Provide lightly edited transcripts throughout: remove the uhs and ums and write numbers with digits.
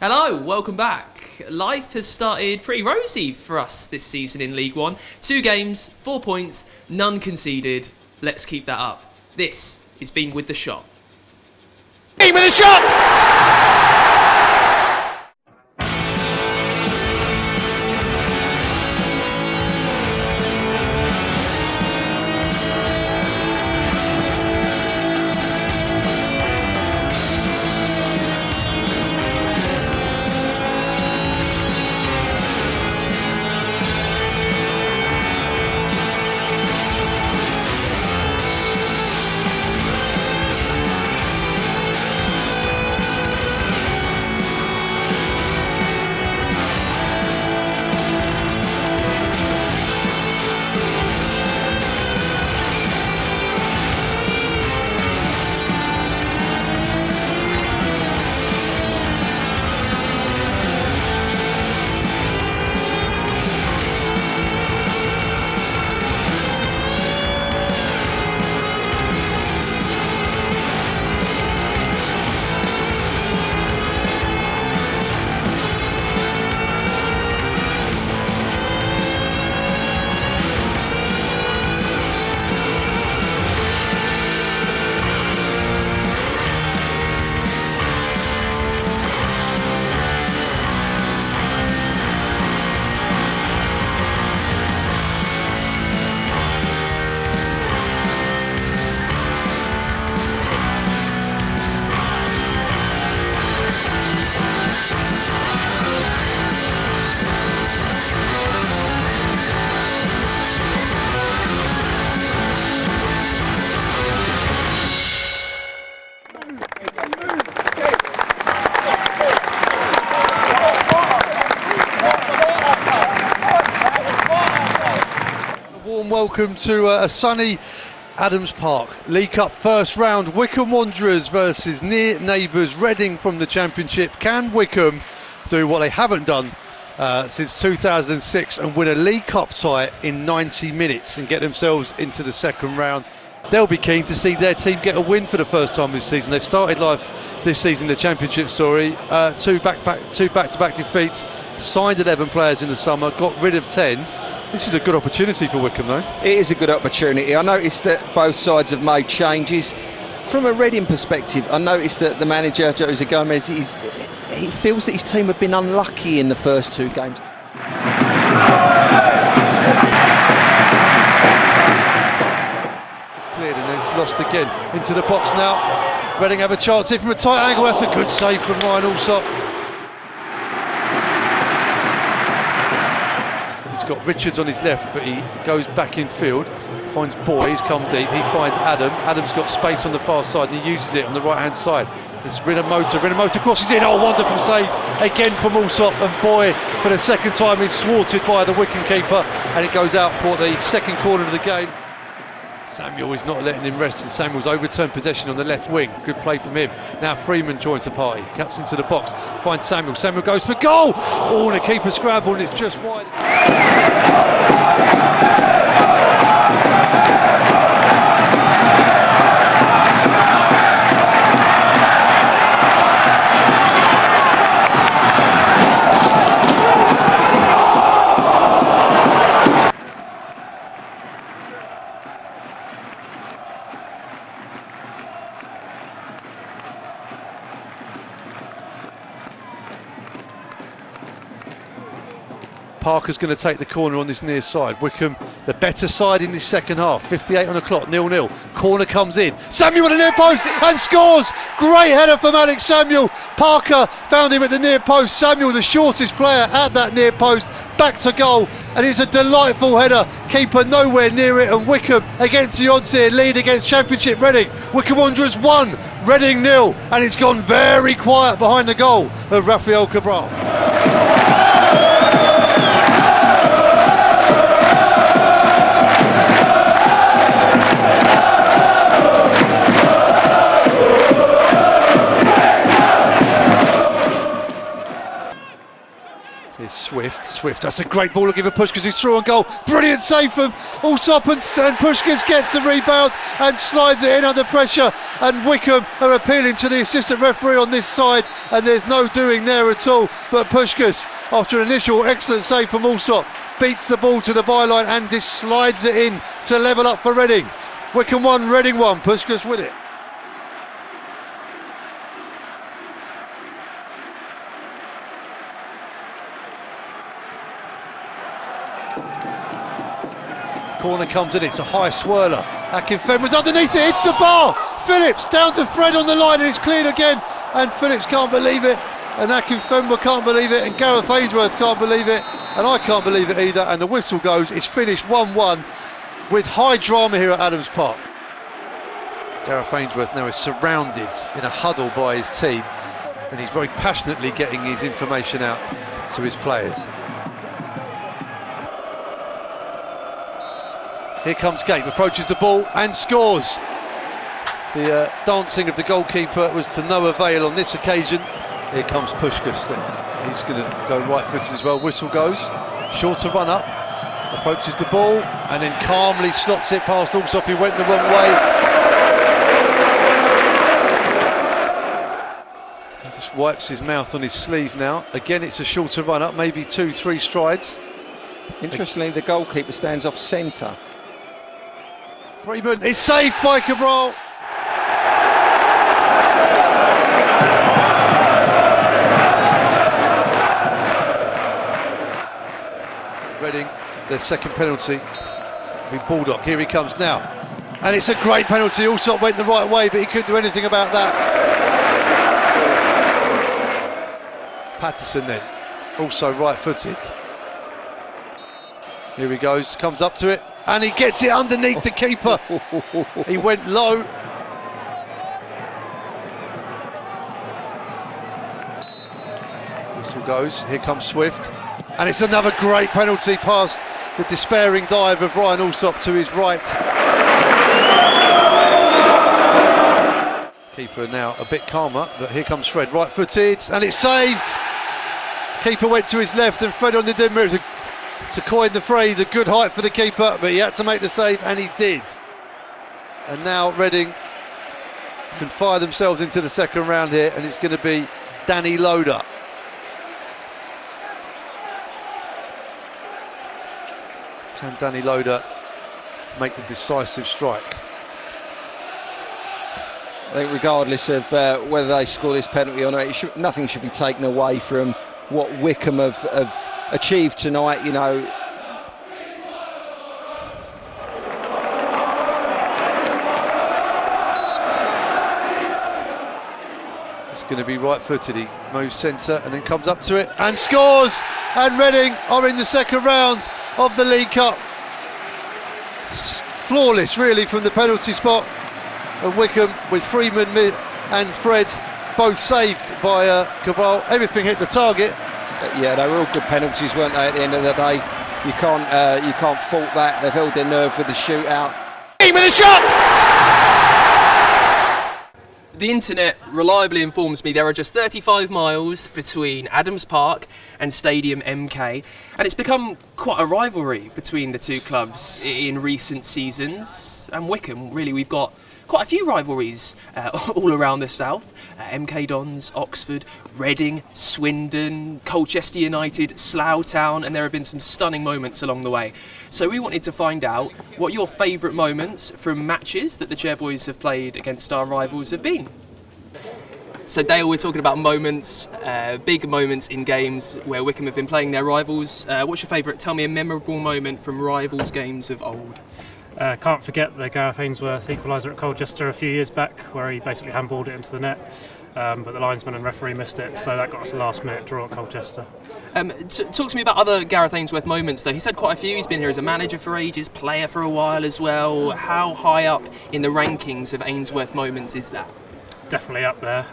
Hello, welcome back. Life has started pretty rosy for us this season in League One. 2 games, 4 points, none conceded. Let's keep that up. This is Been With The Shot. With a shot! Welcome to a sunny Adams Park. League Cup first round, Wycombe Wanderers versus near neighbours Reading from the Championship. Can Wycombe do what they haven't done since 2006 and win a League Cup tie in 90 minutes and get themselves into the second round? They'll be keen to see their team get a win for the first time this season. They've started life this season, the Championship story, two back-to-back defeats, signed 11 players in the summer, got rid of 10. This is a good opportunity for Wycombe, though. It is a good opportunity. I noticed that both sides have made changes. From a Reading perspective, I noticed that the manager, Jose Gomez, he feels that his team have been unlucky in the first 2 games. It's cleared and then it's lost again. Into the box now. Reading have a chance here from a tight angle. That's a good save from Ryan Alsop. He's got Richards on his left, but he goes back in field, finds Boy, he's come deep, he finds Adam. Adam's got space on the far side and he uses it on the right hand side. It's Rinamoto crosses in. Oh, wonderful save again from Alsop, and Boy for the second time is thwarted by the Wycombe keeper, and it goes out for the second corner of the game. Samuel is not letting him rest, and Samuel's overturned possession on the left wing. Good play from him. Now Freeman joins the party, cuts into the box, finds Samuel. Samuel goes for goal. Oh, and the keeper scramble, and it's just wide. Parker's going to take the corner on this near side. Wycombe, the better side in this second half. 58 on the clock, 0-0. Corner comes in. Samuel at the near post and scores. Great header from Alex Samuel. Parker found him at the near post. Samuel, the shortest player at that near post, back to goal. And it's a delightful header. Keeper nowhere near it. And Wycombe against the odds here, lead against Championship Reading. Wycombe Wanderers 1, Reading 0. And it's gone very quiet behind the goal of Rafael Cabral. Here's Swift, that's a great ball to give a push because he's through on goal. Brilliant save from Allsop, and Puskis gets the rebound and slides it in under pressure, and Wycombe are appealing to the assistant referee on this side, and there's no doing there at all. But Puskis, after an initial excellent save from Allsop, beats the ball to the byline and just slides it in to level up for Reading. Wycombe 1, Reading 1, Puskis with it. Corner comes in, it's a high swirler. Akinfenwa was underneath it, hits the bar. Phillips down to Fred on the line, and it's cleared again. And Phillips can't believe it, and Akinfenwa can't believe it, and Gareth Ainsworth can't believe it, and I can't believe it either. And the whistle goes. It's finished 1-1 with high drama here at Adams Park. Gareth Ainsworth now is surrounded in a huddle by his team, and he's very passionately getting his information out to his players. Here comes Gape, approaches the ball and scores. The dancing of the goalkeeper was to no avail on this occasion. Here comes Puskis. He's going to go right-footed as well. Whistle goes. Shorter run up. Approaches the ball and then calmly slots it past Allsop, who went the wrong way. He just wipes his mouth on his sleeve now. Again, it's a shorter run up, maybe 2-3 strides. Interestingly, the goalkeeper stands off centre. Freeman is saved by Cabral. Reading, their second penalty. Baldock, here he comes now. And it's a great penalty. Allsop went the right way, but he couldn't do anything about that. Patterson then, also right-footed. Here he goes, comes up to it. And he gets it underneath the keeper. He went low. Whistle goes. Here comes Swift. And it's another great penalty past the despairing dive of Ryan Allsop to his right. Keeper now a bit calmer, but here comes Fred, right-footed, and it's saved. Keeper went to his left, and Fred on the dimmer. To coin the phrase, a good height for the keeper, but he had to make the save, and he did. And now Reading can fire themselves into the second round here, and it's going to be Danny Loader. Can Danny Loader make the decisive strike? I think regardless of whether they score this penalty or not, nothing should be taken away from what Wycombe have achieved tonight. You know, it's going to be right-footed. He moves centre and then comes up to it and scores, and Reading are in the second round of the League Cup. Flawless really from the penalty spot, and Wycombe with Freeman and Fred both saved by Cabral. Everything hit the target. Yeah, they were all good penalties, weren't they? At the end of the day, you can't fault that. They've held their nerve with the shootout. With a shot. The internet reliably informs me there are just 35 miles between Adams Park and Stadium MK, and it's become quite a rivalry between the two clubs in recent seasons. And Wycombe, really, we've got quite a few rivalries all around the south. MK Dons, Oxford, Reading, Swindon, Colchester United, Slough Town, and there have been some stunning moments along the way. So we wanted to find out what your favourite moments from matches that the Chairboys have played against our rivals have been. So Dale, we're talking about moments, big moments in games where Wycombe have been playing their rivals. What's your favourite? Tell me a memorable moment from rivals games of old. Can't forget the Gareth Ainsworth equaliser at Colchester a few years back, where he basically handballed it into the net, but the linesman and referee missed it, so that got us a last-minute draw at Colchester. Talk to me about other Gareth Ainsworth moments, though. He's had quite a few. He's been here as a manager for ages, player for a while as well. How high up in the rankings of Ainsworth moments is that? Definitely up there.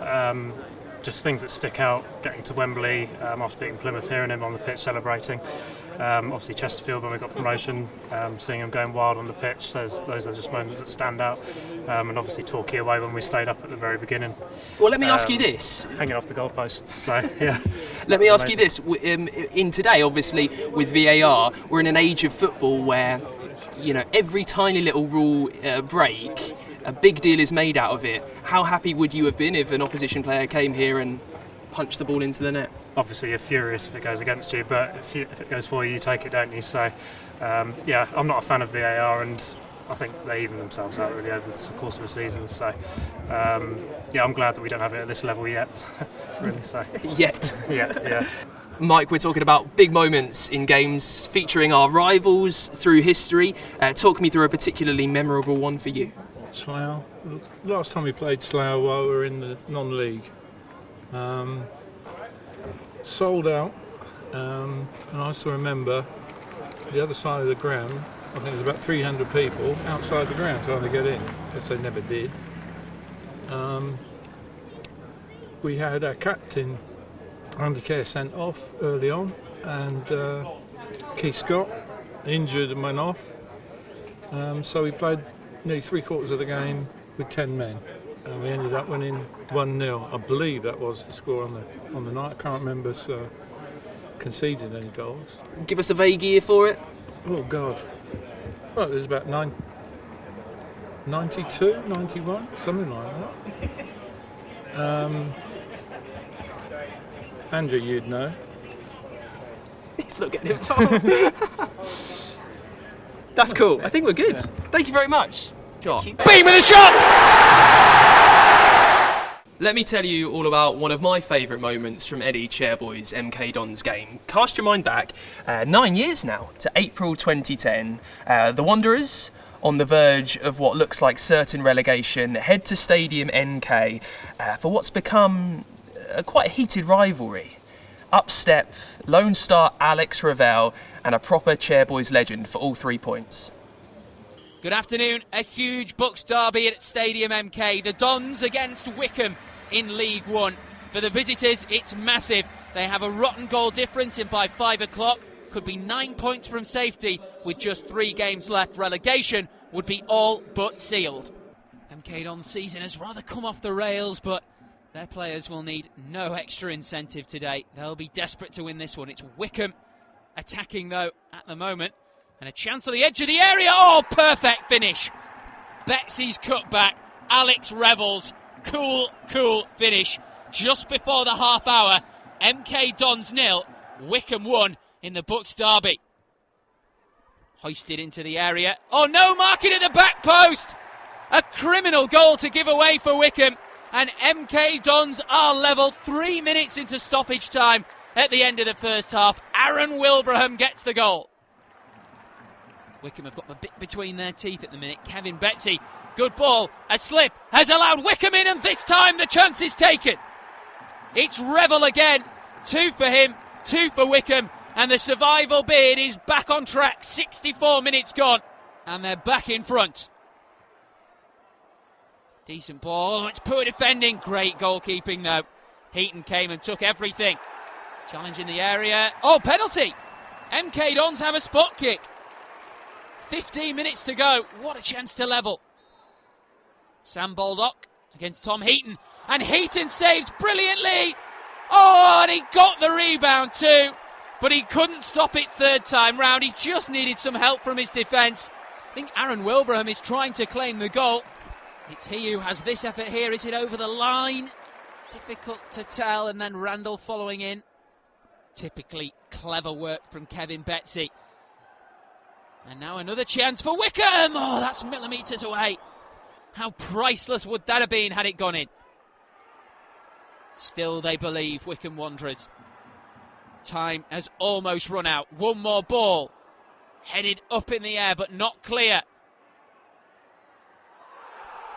Just things that stick out, getting to Wembley after beating Plymouth, hearing him on the pitch celebrating. Obviously Chesterfield when we got promotion, seeing him going wild on the pitch, those are just moments that stand out. And obviously Torquay away when we stayed up at the very beginning. Well, let me ask you this. Hanging off the goalposts, so yeah. Let me ask you this: in today, obviously with VAR, we're in an age of football where, you know, every tiny little rule break, a big deal is made out of it. How happy would you have been if an opposition player came here and punched the ball into the net? Obviously you're furious if it goes against you, but if it goes for you, you take it, don't you? So yeah, I'm not a fan of VAR, and I think they even themselves out really over the course of the season. So yeah, I'm glad that we don't have it at this level yet. Really, so Yet, yeah. Mike, we're talking about big moments in games featuring our rivals through history. Talk me through a particularly memorable one for you. Slough. Last time we played Slough while we were in the non-league. Sold out, and I also remember the other side of the ground, I think there's about 300 people outside the ground trying to get in, because they never did. We had our captain under care sent off early on, and Keith Scott injured and went off, so we played nearly 3/4 of the game with 10 men, and we ended up winning 1-0. I believe that was the score on the night. I can't remember us conceding any goals. Give us a vague year for it. Oh God, well, it was about 92, 91, something like that. Andrew, you'd know. He's not getting involved. That's cool. I think we're good. Thank you very much. Beam with a shot! Let me tell you all about one of my favourite moments from Eddie Chairboy's MK Dons game. Cast your mind back 9 years now to April 2010. The Wanderers, on the verge of what looks like certain relegation, head to Stadium NK for what's become quite a heated rivalry. Up step Lone Star Alex Ravel and a proper Chairboys legend for all 3 points. Good afternoon. A huge Bucks derby at Stadium MK. The Dons against Wycombe in League One. For the visitors, it's massive. They have a rotten goal difference, and by 5 o'clock could be 9 points from safety with just 3 games left. Relegation would be all but sealed. MK Dons' season has rather come off the rails, but their players will need no extra incentive today. They'll be desperate to win this one. It's Wycombe attacking, though, at the moment. And a chance on the edge of the area. Oh, perfect finish. Betsy's cutback. Alex Revels. Cool finish. Just before the half hour. MK Dons 0. Wycombe 1 in the Bucks derby. Hoisted into the area. Oh no, marking at the back post. A criminal goal to give away for Wycombe. And MK Dons are level 3 minutes into stoppage time at the end of the first half. Aaron Wilbraham gets the goal. Wycombe have got the bit between their teeth at the minute. Kevin Betsy, good ball, a slip, has allowed Wycombe in, and this time the chance is taken. It's Revel again, 2 for him, 2 for Wycombe, and the survival bid is back on track. 64 minutes gone, and they're back in front. Decent ball, it's poor defending, great goalkeeping though. Heaton came and took everything. Challenge in the area, oh, penalty! MK Dons have a spot kick. 15 minutes to go. What a chance to level. Sam Baldock against Tom Heaton. And Heaton saves brilliantly. Oh, and he got the rebound too. But he couldn't stop it third time round. He just needed some help from his defence. I think Aaron Wilbraham is trying to claim the goal. It's he who has this effort here. Is it over the line? Difficult to tell. And then Randall following in. Typically clever work from Kevin Betsy. And now another chance for Wycombe. Oh, that's millimetres away. How priceless would that have been had it gone in? Still they believe, Wycombe Wanderers. Time has almost run out. One more ball. Headed up in the air, but not clear.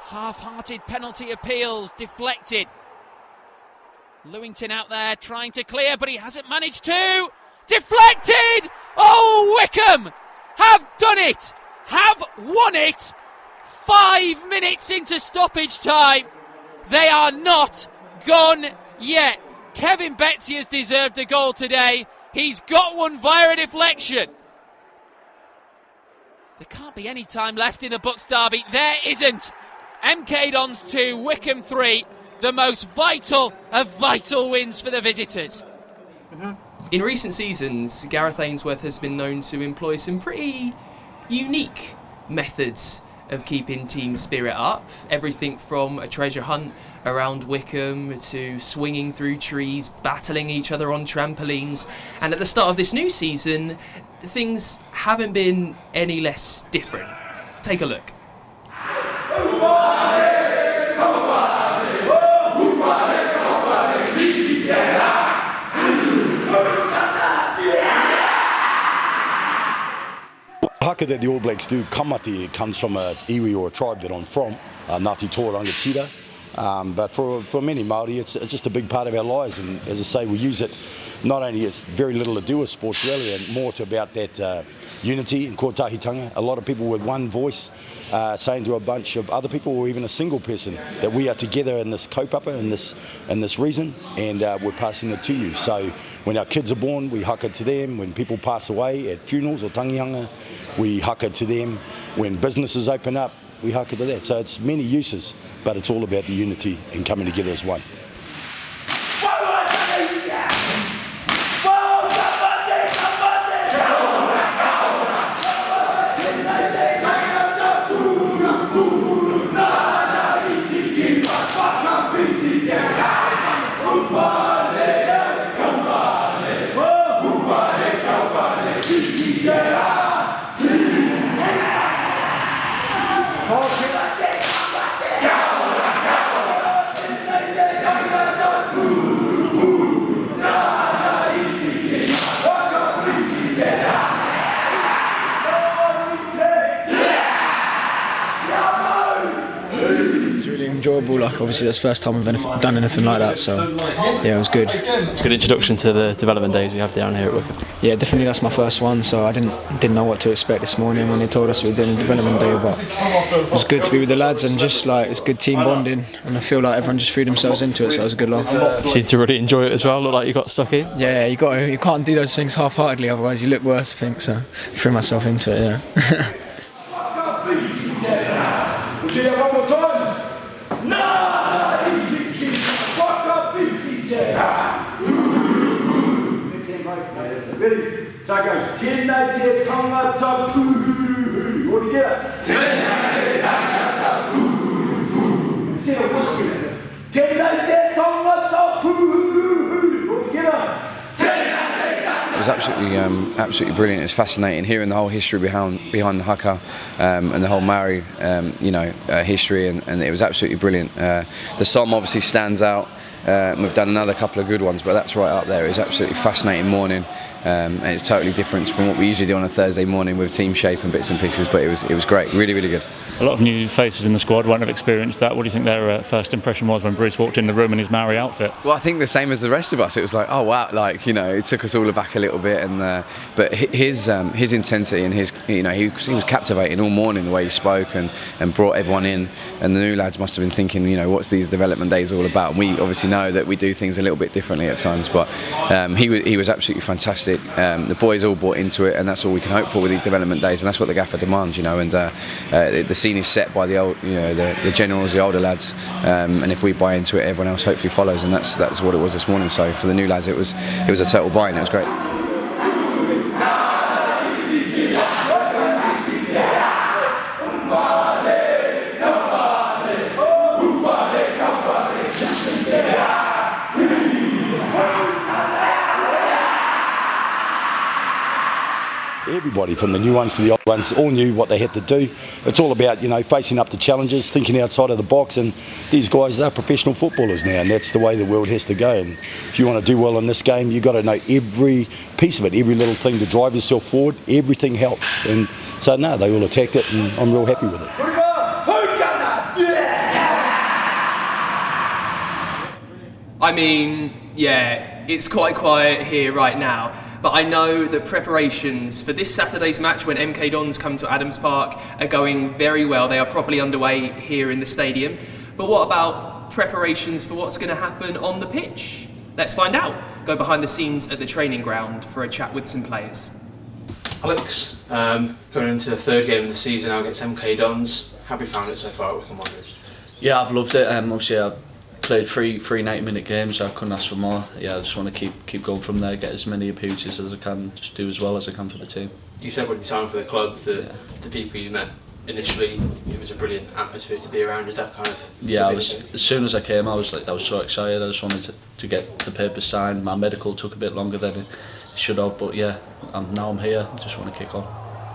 Half-hearted penalty appeals, deflected. Lewington out there trying to clear, but he hasn't managed to. Deflected! Oh, Wycombe have done it! Have won it! 5 minutes into stoppage time. They are not gone yet. Kevin Betsy has deserved a goal today. He's got one via a deflection. There can't be any time left in the Bucks derby. There isn't. MK Dons 2, Wycombe 3. The most vital of vital wins for the visitors. In recent seasons, Gareth Ainsworth has been known to employ some pretty unique methods of keeping team spirit up. Everything from a treasure hunt around Wycombe to swinging through trees, battling each other on trampolines. And at the start of this new season, things haven't been any less different. Take a look. Haka that the All Blacks do, kamati, comes from an iwi or a tribe that I'm from, Ngāti Tōranga Tira. But for many Māori, it's just a big part of our lives, and as I say, we use it not only as very little to do with sports really, and more to about that unity and kotahitanga. A lot of people with one voice saying to a bunch of other people, or even a single person, that we are together in this kaupapa, in this reason, and we're passing it to you. So when our kids are born, we haka to them. When people pass away at funerals or tangihanga, we haka to them. When businesses open up, we haka to that. So it's many uses, but it's all about the unity and coming together as one. Enjoyable, like obviously that's the first time we've done anything like that, so yeah, it was good. It's a good introduction to the development days we have down here at Wycombe. Yeah, definitely that's my first one, so I didn't know what to expect this morning when they told us we were doing a development day, but it was good to be with the lads and just like it's good team bonding, and I feel like everyone just threw themselves into it, so it was a good laugh. You seem to really enjoy it as well, look like you got stuck in. Yeah, you can't do those things half-heartedly, otherwise you look worse, I think, so I threw myself into it, yeah. It was absolutely brilliant. It's fascinating hearing the whole history behind the haka and the whole Maori history, and it was absolutely brilliant. The Somme obviously stands out. We've done another couple of good ones, but that's right up there. It was absolutely fascinating morning, and it's totally different from what we usually do on a Thursday morning with team shape and bits and pieces. But it was great, really, really good. A lot of new faces in the squad won't have experienced that. What do you think their first impression was when Bruce walked in the room in his Maori outfit? Well, I think the same as the rest of us. It was like, oh wow, like it took us all aback a little bit. And but his intensity and his he was captivating all morning, the way he spoke and brought everyone in. And the new lads must have been thinking, what's these development days all about? And we obviously know that we do things a little bit differently at times, but he was absolutely fantastic. The boys all bought into it, and that's all we can hope for with these development days, and that's what the gaffer demands, and the scene is set by the old, the generals, the older lads, and if we buy into it, everyone else hopefully follows, and that's what it was this morning. So for the new lads, it was a total buy-in. It was great. Everybody, from the new ones to the old ones, all knew what they had to do. It's all about, facing up to challenges, thinking outside of the box, and these guys, they're professional footballers now, and that's the way the world has to go. And if you want to do well in this game, you've got to know every piece of it, every little thing to drive yourself forward. Everything helps. And so, no, they all attacked it, and I'm real happy with it. I mean, yeah, it's quite quiet here right now, but I know that preparations for this Saturday's match when MK Dons come to Adams Park are going very well. They are properly underway here in the stadium. But what about preparations for what's going to happen on the pitch? Let's find out. Go behind the scenes at the training ground for a chat with some players. Alex, going into the third game of the season now against MK Dons, how have you found it so far at Wycombe Wanderers? Yeah, I've loved it. Obviously, I played three 90-minute games. I couldn't ask for more. Yeah, I just want to keep going from there, get as many appearances as I can, just do as well as I can for the team. You said when you signed for the club that the people you met initially, it was a brilliant atmosphere to be around. Is that kind of... Yeah, as soon as I came, I was so excited. I just wanted to get the papers signed. My medical took a bit longer than it should have, but yeah, now I'm here. I just want to kick on.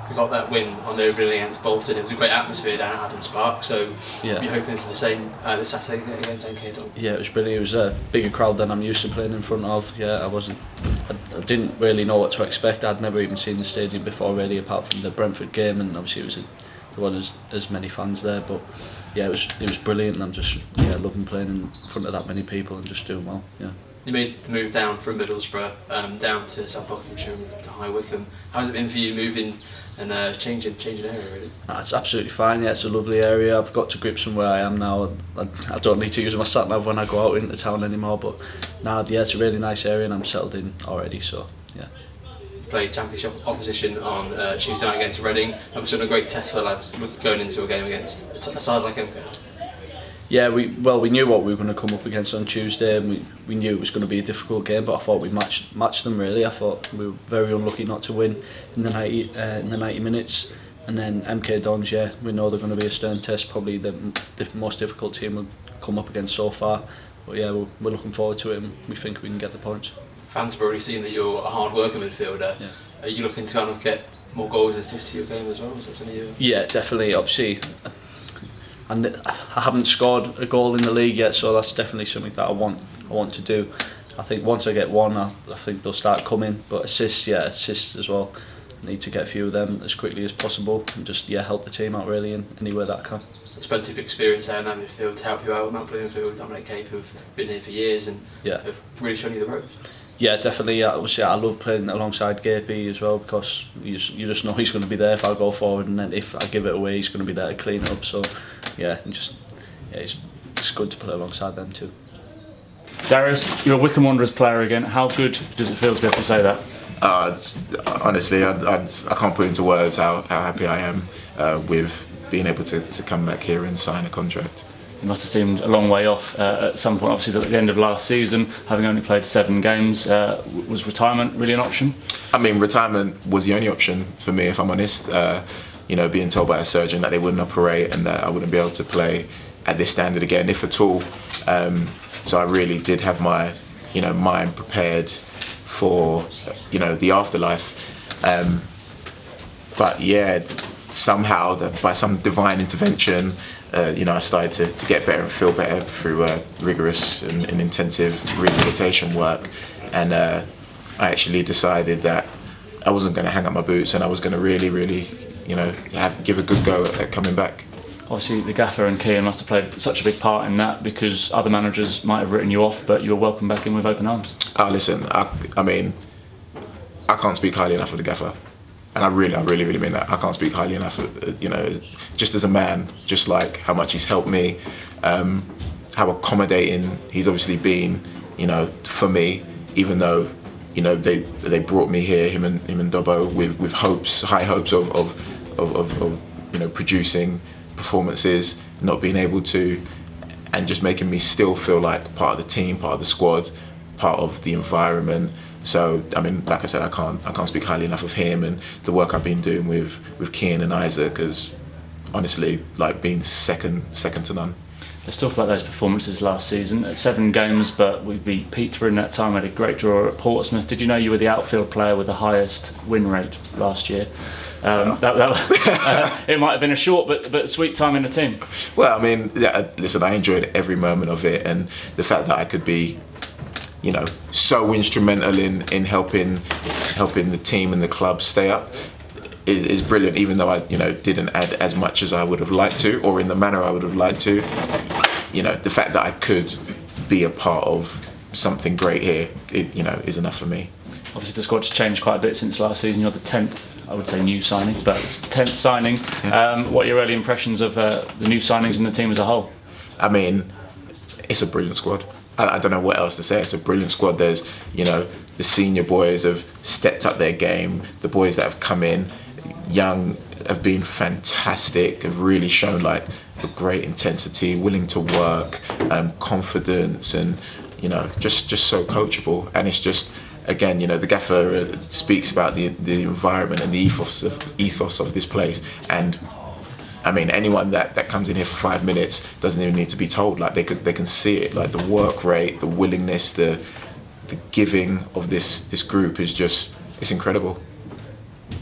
We got that win on the opening against Bolton. It was a great atmosphere down at Adams Park, so you're hoping for the same this Saturday against MK Dons. Yeah, it was brilliant. It was a bigger crowd than I'm used to playing in front of. Yeah, I didn't really know what to expect. I'd never even seen the stadium before really, apart from the Brentford game, and obviously there wasn't as many fans there, but yeah, it was brilliant, and I'm just loving playing in front of that many people and just doing well. Yeah. You made the move down from Middlesbrough down to South Buckinghamshire to High Wycombe. How's it been for you moving and changing area really? It's absolutely fine. Yeah, it's a lovely area. I've got to grips with where I am now. I don't need to use my sat nav when I go out into town anymore. But now, yeah, it's a really nice area, and I'm settled in already. So yeah. You played championship opposition on Tuesday night against Reading. That was a great test for the lads going into a game against a side like MK. Yeah, we knew what we were going to come up against on Tuesday, and we knew it was going to be a difficult game. But I thought we matched them really. I thought we were very unlucky not to win in the 90 minutes. And then MK Dons, yeah, we know they're going to be a stern test, probably the most difficult team we've come up against so far. But yeah, we're looking forward to it, and we think we can get the points. Fans have already seen that you're a hard worker midfielder. Yeah. Are you looking to kind of get more goals and assists to your game as well? Is that something you? Yeah, definitely. Obviously, and I haven't scored a goal in the league yet, so that's definitely something that I want to do. I think once I get one, I think they'll start coming. But assists as well. I need to get a few of them as quickly as possible and just help the team out really in any way that I can. There's plenty of experience there in that midfield to help you out. Matt Bloomfield, Dominic Cape have been here for years and have really shown you the ropes. Yeah, definitely. Obviously, I love playing alongside Gapey as well, because you just know he's going to be there if I go forward, and then if I give it away, he's going to be there to clean it up. So, it's good to play alongside them too. Darius, you're a Wycombe Wanderers player again. How good does it feel to be able to say that? Honestly, I can't put into words how happy I am with being able to come back here and sign a contract. It must have seemed a long way off at some point. Obviously, at the end of last season, having only played 7 games, was retirement really an option? I mean, retirement was the only option for me, if I'm honest. Being told by a surgeon that they wouldn't operate and that I wouldn't be able to play at this standard again, if at all. So I really did have my, mind prepared for, the afterlife. But yeah, somehow, by some divine intervention, I started to get better and feel better through rigorous and intensive rehabilitation work, and I actually decided that I wasn't going to hang up my boots and I was going to really, give a good go at coming back. Obviously, the gaffer and Kean must have played such a big part in that, because other managers might have written you off, but you were welcomed back in with open arms. Listen, I mean, I can't speak highly enough of the gaffer. And I really mean that. I can't speak highly enough, just as a man, just like how much he's helped me, how accommodating he's obviously been, for me, even though, they brought me here, him and Dobbo, with high hopes of producing performances, not being able to, and just making me still feel like part of the team, part of the squad, part of the environment. So, I mean, like I said, I can't speak highly enough of him and the work I've been doing with Kean and Isaac has honestly been second to none. Let's talk about those performances last season. 7 games, but we beat Peterborough in that time. We had a great draw at Portsmouth. Did you know you were the outfield player with the highest win rate last year? It might have been a short but sweet time in the team. Well, I mean, listen, I enjoyed every moment of it, and the fact that I could be so instrumental in helping the team and the club stay up is brilliant, even though I didn't add as much as I would have liked to, or in the manner I would have liked to. The fact that I could be a part of something great here, is enough for me. Obviously the squad's changed quite a bit since last season. You're the 10th, I would say, new signing, but it's the 10th signing. Yeah. What are your early impressions of the new signings and the team as a whole? I mean, it's a brilliant squad. I don't know what else to say. It's a brilliant squad. There's, the senior boys have stepped up their game. The boys that have come in, young have been fantastic, have really shown like a great intensity, willing to work, confidence, and just so coachable. And it's just, again, the gaffer speaks about the environment and the ethos of this place. And I mean, anyone that comes in here for 5 minutes doesn't even need to be told. Like they can see it. Like the work rate, the willingness, the giving of this group is just, it's incredible.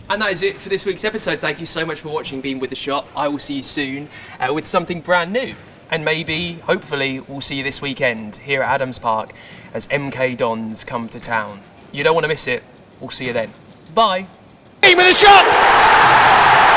And that is it for this week's episode. Thank you so much for watching, being with the shot. I will see you soon with something brand new. And maybe, hopefully, we'll see you this weekend here at Adams Park as MK Dons come to town. You don't want to miss it. We'll see you then. Bye. With a shot!